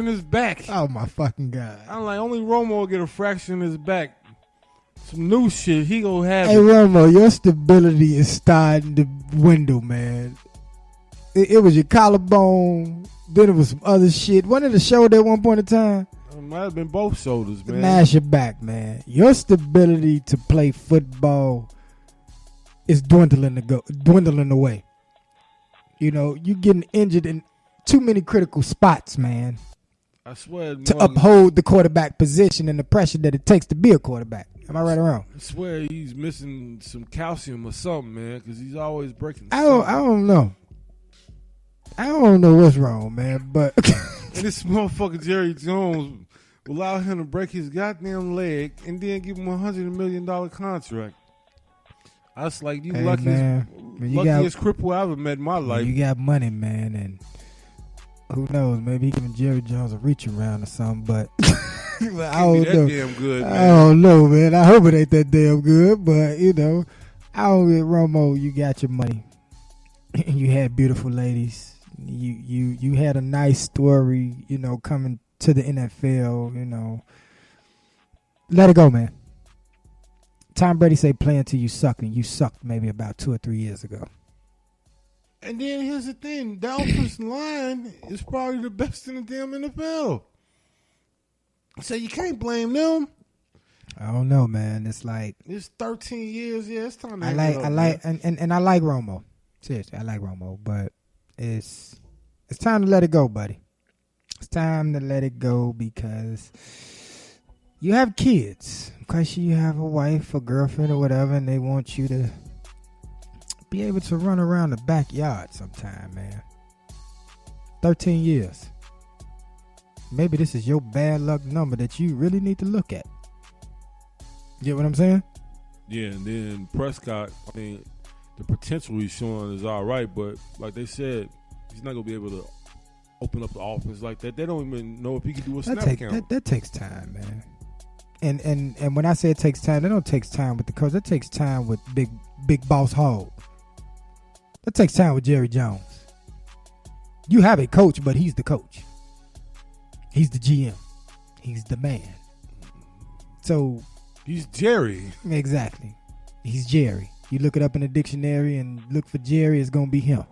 in his back. Oh my fucking God. I'm like, only Romo get a fraction in his back. Some new shit, he gonna have Hey it. Romo, your stability is starting to dwindle, man. It was your collarbone, then it was some other shit. Wasn't it a shoulder at one point in time? It might have been both shoulders, man. Smash your back, man. Your stability to play football is dwindling away. You know, you getting injured in too many critical spots, man. I swear. To uphold the quarterback position and the pressure that it takes to be a quarterback. Am I right or wrong? I swear he's missing some calcium or something, man, because he's always breaking. I don't know. I don't know what's wrong, man, but and this motherfucker Jerry Jones allowed him to break his goddamn leg and then give him $100 million contract. I was like, you luckiest cripple I ever met in my life. You got money, man, and who knows? Maybe he giving Jerry Jones a reach around or something, but I don't know. Damn good, man. I don't know, man. I hope it ain't that damn good, but you know, I don't get Romo. You got your money. You had beautiful ladies. You had a nice story. You know, coming to the NFL. You know, let it go, man. Tom Brady say play until you suck, and you sucked maybe about 2 or 3 years ago. And then here's the thing: the offensive line is probably the best in the damn NFL. So you can't blame them. I don't know, man. It's like it's 13 years. Yeah, it's time to I like Romo. Seriously, I like Romo, but it's time to let it go, buddy. It's time to let it go because you have kids. Because you have a wife or girlfriend or whatever, and they want you to be able to run around the backyard sometime, man. 13 years. Maybe this is your bad luck number that you really need to look at. Get what I'm saying? Yeah, and then Prescott, I mean, the potential he's showing is all right, but like they said, he's not going to be able to open up the offense like that. They don't even know if he can do a snap count. That takes time, man. And when I say it takes time, that don't take time with the coach. That takes time with big boss Hall. That takes time with Jerry Jones. You have a coach, but he's the coach. He's the GM. He's the man. So he's Jerry. Exactly. He's Jerry. You look it up in the dictionary and look for Jerry, it's gonna be him.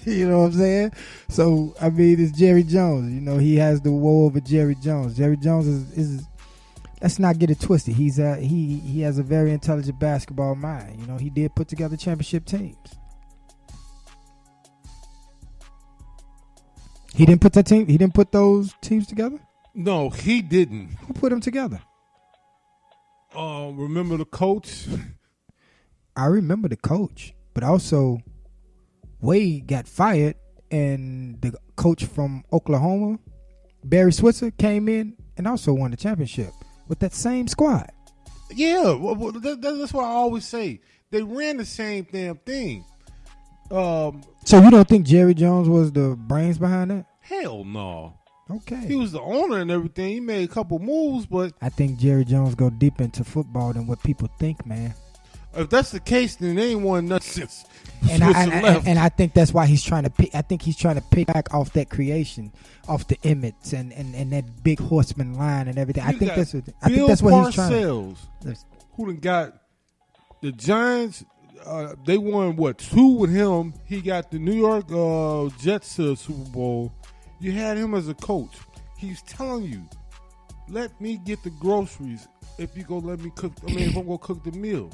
You know what I'm saying? So I mean, it's Jerry Jones. You know, he has the woe over Jerry Jones. Jerry Jones is let's not get it twisted. He has a very intelligent basketball mind. You know, he did put together championship teams. He didn't put those teams together? No, he didn't. Who put them together? Remember the coach? I remember the coach, but also Wade got fired, and the coach from Oklahoma, Barry Switzer, came in and also won the championship with that same squad. Yeah, that's what I always say. They ran the same damn thing. So you don't think Jerry Jones was the brains behind that? Hell no. Okay. He was the owner and everything. He made a couple moves, but I think Jerry Jones go deep into football than what people think, man. If that's the case, then they ain't won nothing since. And I think that's why he's trying to pick. I think he's trying to pick back off that creation, off the Emmets and that big horseman line and everything. I think that's what he's trying to. Who done got the Giants? They won 2 with him. He got the New York Jets to the Super Bowl. You had him as a coach. He's telling you, let me get the groceries if you go let me cook. If I'm gonna cook the meal.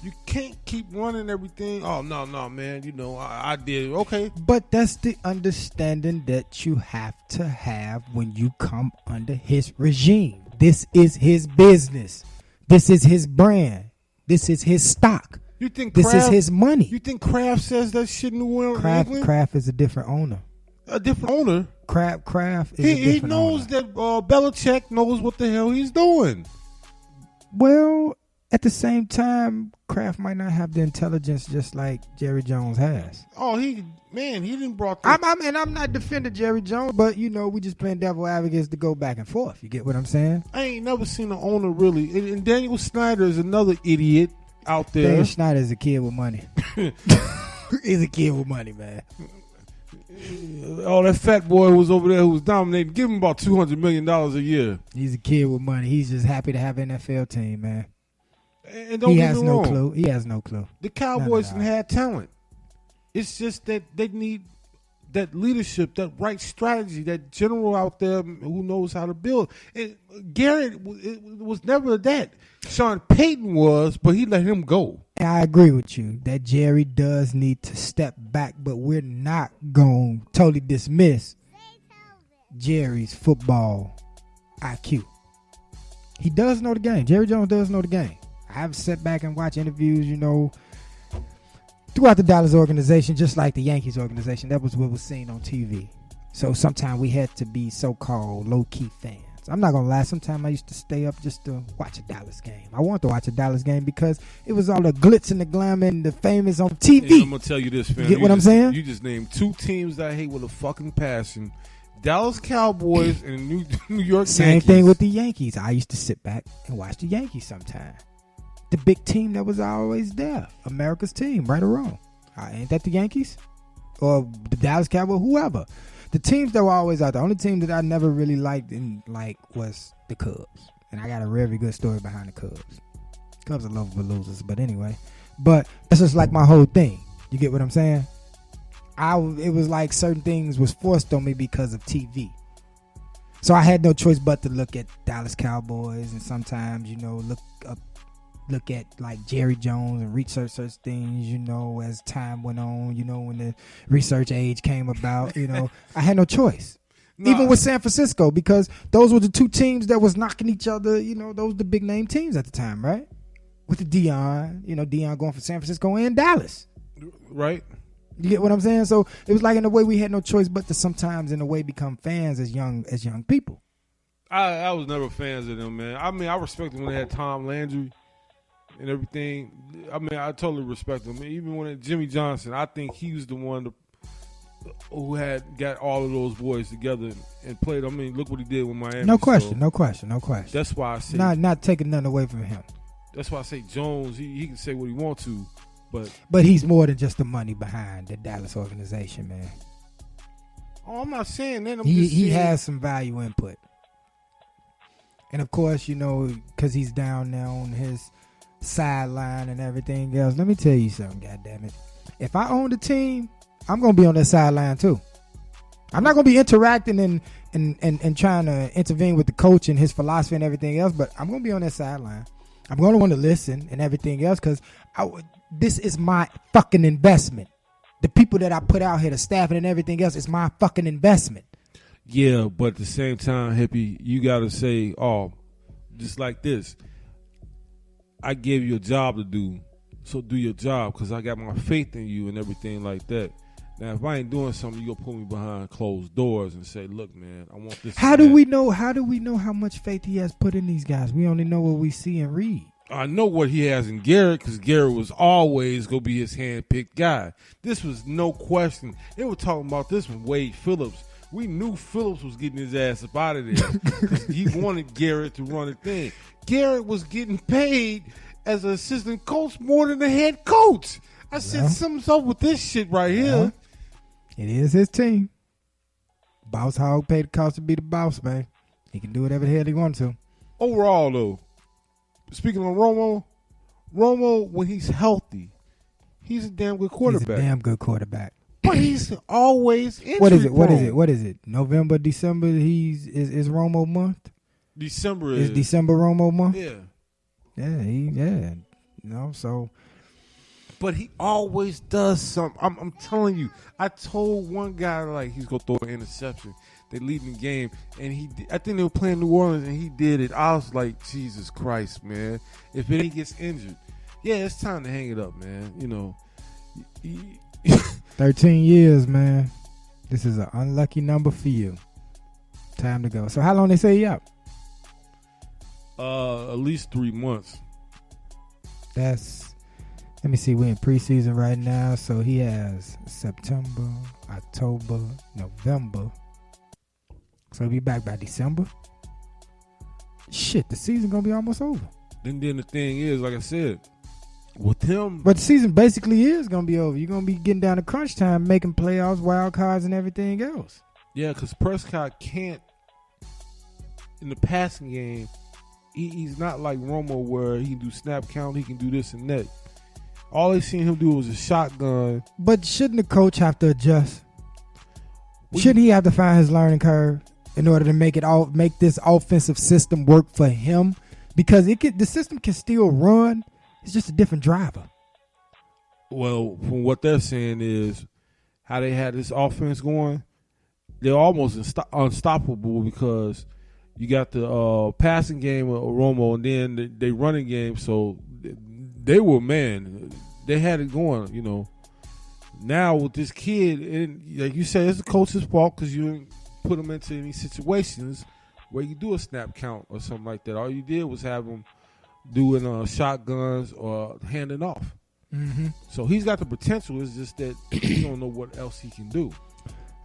You can't keep running everything. Oh, no, man. You know, I did. Okay. But that's the understanding that you have to have when you come under his regime. This is his business. This is his brand. This is his stock. You think this is his money? You think Kraft says that shit in New England? Kraft is a different owner. A different owner? Kraft is a different owner. He knows that Belichick knows what the hell he's doing. Well, at the same time, Kraft might not have the intelligence just like Jerry Jones has. Oh, he didn't brought that. I'm not defending Jerry Jones, but you know, we just playing devil advocates to go back and forth. You get what I'm saying? I ain't never seen an owner really. And Daniel Snyder is another idiot out there. Daniel Snyder is a kid with money. He's a kid with money, man. All that fat boy who was over there who was dominating. Give him about $200 million a year. He's a kid with money. He's just happy to have an NFL team, man. And don't he get has me no wrong. clue. He has no clue. The Cowboys had talent. It's just that they need that leadership, that right strategy, that general out there who knows how to build. And Garrett it was never that. Sean Payton was, but he let him go. And I agree with you that Jerry does need to step back, but we're not going to totally dismiss Jerry's football IQ. He does know the game. Jerry Jones does know the game. I've sat back and watched interviews, throughout the Dallas organization, just like the Yankees organization. That was what was seen on TV. So sometimes we had to be so-called low-key fans. I'm not going to lie. Sometimes I used to stay up just to watch a Dallas game. I wanted to watch a Dallas game because it was all the glitz and the glamour and the famous on TV. And I'm going to tell you this, fam. You get what I'm saying? You just named two teams that I hate with a fucking passion. Dallas Cowboys and New York Same Yankees. thing with the Yankees. I used to sit back and watch the Yankees sometimes. The big team that was always there. America's team, right or wrong. Ain't that the Yankees? Or the Dallas Cowboys, whoever. The teams that were always out. The only team that I never really liked was the Cubs. And I got a very good story behind the Cubs. Cubs are lovable losers, but anyway. But that's just like my whole thing. You get what I'm saying? It was like certain things was forced on me because of TV. So I had no choice but to look at Dallas Cowboys and sometimes, look at like Jerry Jones and research such things, as time went on, when the research age came about, I had no choice. Even with San Francisco, because those were the two teams that was knocking each other, those were the big name teams at the time, right? With the Dion, Dion going for San Francisco and Dallas. Right. You get what I'm saying? So it was like in a way we had no choice but to sometimes in a way become fans as young people. I was never fans of them, man. I mean, I respect them when they had Tom Landry and everything. I mean, I totally respect them. Even when Jimmy Johnson, I think he was the one who had got all of those boys together and played. I mean, look what he did with Miami. No question. That's why I say not taking nothing away from him. That's why I say Jones. He can say what he wants to, but he's more than just the money behind the Dallas organization, man. Oh, I'm not saying that. He has some value input, and of course, because he's down there on his sideline and everything else. Let me tell you something, goddammit. If I own the team, I'm gonna be on that sideline too. I'm not gonna be interacting and trying to intervene with the coach and his philosophy and everything else, but I'm gonna be on that sideline. I'm gonna want to listen and everything else because this is my fucking investment. The people that I put out here, the staff and everything else, is my fucking investment. Yeah, but at the same time, Hippie, you gotta say, just like this. I gave you a job to do, so do your job because I got my faith in you and everything like that. Now, if I ain't doing something, you gonna put me behind closed doors and say, "Look, man, I want this." How do we know how much faith he has put in these guys? We only know what we see and read. I know what he has in Garrett because Garrett was always gonna be his hand-picked guy. This was no question. They were talking about this with Wade Phillips. We knew Phillips was getting his ass up out of there because he wanted Garrett to run the thing. Garrett was getting paid as an assistant coach more than the head coach. I said, something's up with this shit right here. It is his team. Boss Hog paid the cost to be the boss, man. He can do whatever the hell he wants to. Overall, though, speaking of Romo, when he's healthy, he's a damn good quarterback. He's a damn good quarterback. But he's always injury What is it? November, December, is Romo month? December is December Romo month? Yeah. So. But he always does something. I'm telling you. I told one guy he's gonna throw an interception. They lead in the game, and I think they were playing New Orleans, and he did it. I was like, Jesus Christ, man! If he gets injured, it's time to hang it up, man. 13 years, man. This is an unlucky number for you. Time to go. So how long they say he out? At least 3 months. Let me see. We're in preseason right now, so he has September, October, November. So he'll be back by December. Shit, the season gonna be almost over. Then the thing is, like I said, with him. But the season basically is going to be over. You're going to be getting down to crunch time, making playoffs, wild cards, and everything else. Yeah, because Prescott can't, in the passing game, he's not like Romo where he can do snap count, he can do this and that. All they seen him do was a shotgun. But shouldn't the coach have to adjust? Shouldn't he have to find his learning curve in order to make this offensive system work for him? Because the system can still run. It's just a different driver. Well, from what they're saying is how they had this offense going, they're almost unstoppable because you got the passing game of Romo and then they running game. So they were, they had it going, you know. Now with this kid, and like you said, it's the coach's fault because you didn't put him into any situations where you do a snap count or something like that. All you did was have him doing shotguns or handing off. Mm-hmm. So he's got the potential. It's just that you don't know what else he can do.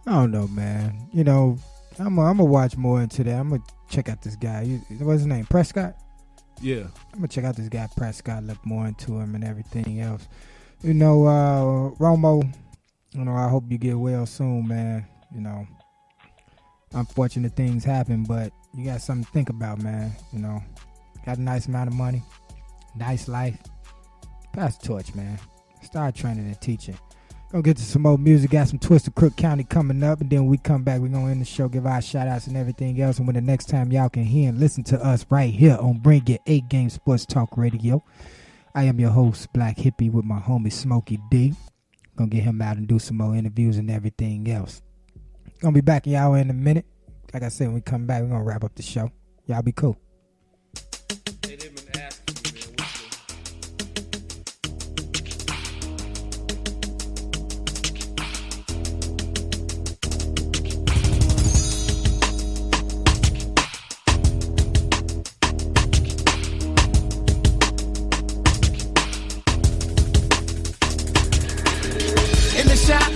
I don't know, man. You know, I'm gonna watch more into that. I'm gonna check out this guy. What's his name? Prescott? Yeah. I'm gonna check out this guy Prescott, look more into him and everything else. You know, Romo, you know, I hope you get well soon, man. You know, unfortunate things happen, but you got something to think about, man. You know, got a nice amount of money, nice life. Pass the torch, man. Start training and teaching. Gonna get to some more music. Got some Twisted Crook County coming up, and then when we come back, we're gonna end the show, give our shout outs and everything else. And when the next time y'all can hear and listen to us right here on Bring It 8 Game Sports Talk Radio. I am your host, Blaq Hippie, with my homie Smokey D. Gonna get him out and do some more interviews and everything else. Gonna be back y'all in a minute. Like I said, when we come back, we're gonna wrap up the show. Y'all be cool.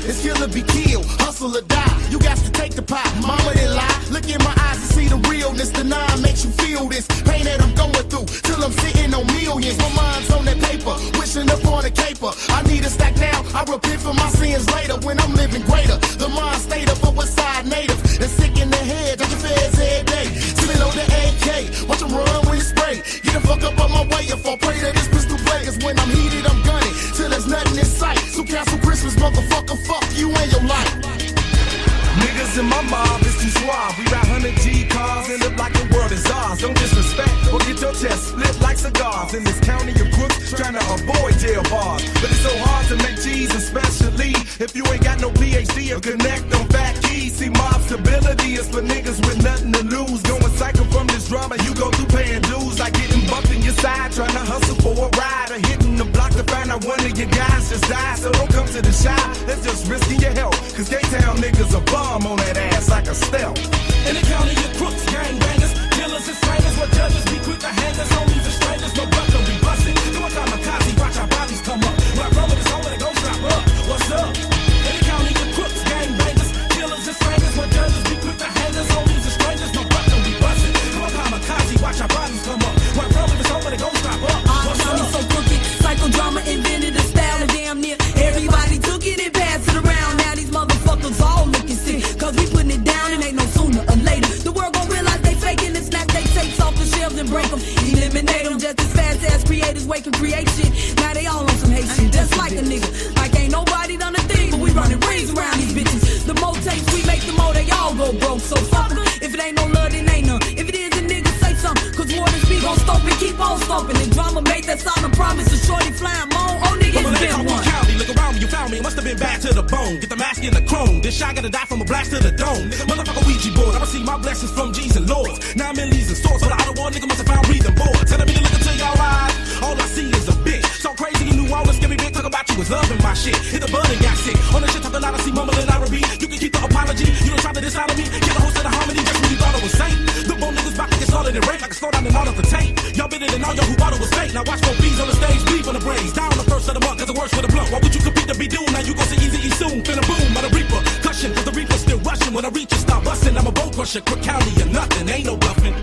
It's kill or be killed, hustle or die. You got to take the pot, mama didn't lie. Look in my eyes and see the realness. The nine makes you feel this pain that I'm going through till I'm sitting on millions. My mind's on that paper, wishing upon a caper. I need a stack now, I repent for my sins later when I'm living greater. The mind state of a west side native. They're sick in the head, take the feds every day. Still on the AK, watch them run when it spray. Get the fuck up on my way if I pray that this pistol play. Cause when I'm heated, I'm gunning till there's nothing in sight. So cancel Christmas, motherfucker, fuck you and your life. Niggas in my mob is too suave. We ride 100 G cars and look like the world is ours. Don't disrespect or get your chest split like cigars. In this county of crooks trying to avoid jail bars. But it's so hard to make cheese, especially if you ain't got no PhD or connect on fat keys. See, mob stability is for niggas with nothing to lose. Going psycho from this drama, you go through paying dues. Like getting bumped in your side, trying to hustle for a ride. Or hitting the block to find out one of your guys just died. So don't come to the shop, that's just risking your health. Cause K-Town niggas are bomb on that ass like a stealth. In the county of crooks, gangbangers, killers and strangers, where judges be quick to hang us, homies and strangers, no buck don't be busted. Do a kamikaze, watch our bodies come up. When I run with this home and it goes drop up. What's up? In the county of crooks, gangbangers, killers and strangers, where judges be quick to hang us, homies and strangers, no buck don't be busted. Do a kamikaze, watch our bodies come up. When I run with this home and it goes drop up. What's up? So crooked, psychodrama invented a style and damn near everybody took it and passed it around. Now these motherfuckers all looking sick, cause we putting it down and ain't no sooner or later. The world gon' realize they faking and snap they tapes off the shelves and break them. Eliminate them just as fast as creators wake and create shit. Now they all on some hate shit, just like a nigga. Like ain't nobody done a thing, but we running rings around these bitches. The more tapes we make, the more they all go broke. So fuck them. If it ain't no love, then ain't none. If it is, a nigga say something. Cause war and speed gon' stomp and keep on stomping. And drama made that solemn promise to shorty flying moan. Oh nigga, it's been one. County, look around me, you found me. It must have been bad to the bone. Get the mask in the chrome. This shot gotta die from a blast to the dome. Motherfucker Ouija board. I receive my blessings from G's and Lords. Now I'm in leaves and swords. So the outer war nigga must have found breathing board. Telling me to look into y'all eyes. All I see is a bitch. So crazy you knew all the scary bitch talk about you was loving my shit. Hit the bud and got sick. On the shit talking loud, I see mumbling R&B. You can keep the apology. You don't try to dishonor me. Get the host of the harmony just when you thought it was safe. The bone niggas about to get started and rape like a slow down and all of the tape. Y'all been it and all y'all who thought it was fake. Now watch for bees on the stage, bleed on the braids. Down the first of the month, cause the worst for the blunt. Why would you compete to be doomed? Now you gon' see easy soon. Finna boom, by the reaper. Cushion, cause the reaper's still rushing. When I reach and start busting, I'm a bone crusher. Quick county or nothing, ain't no bluffing.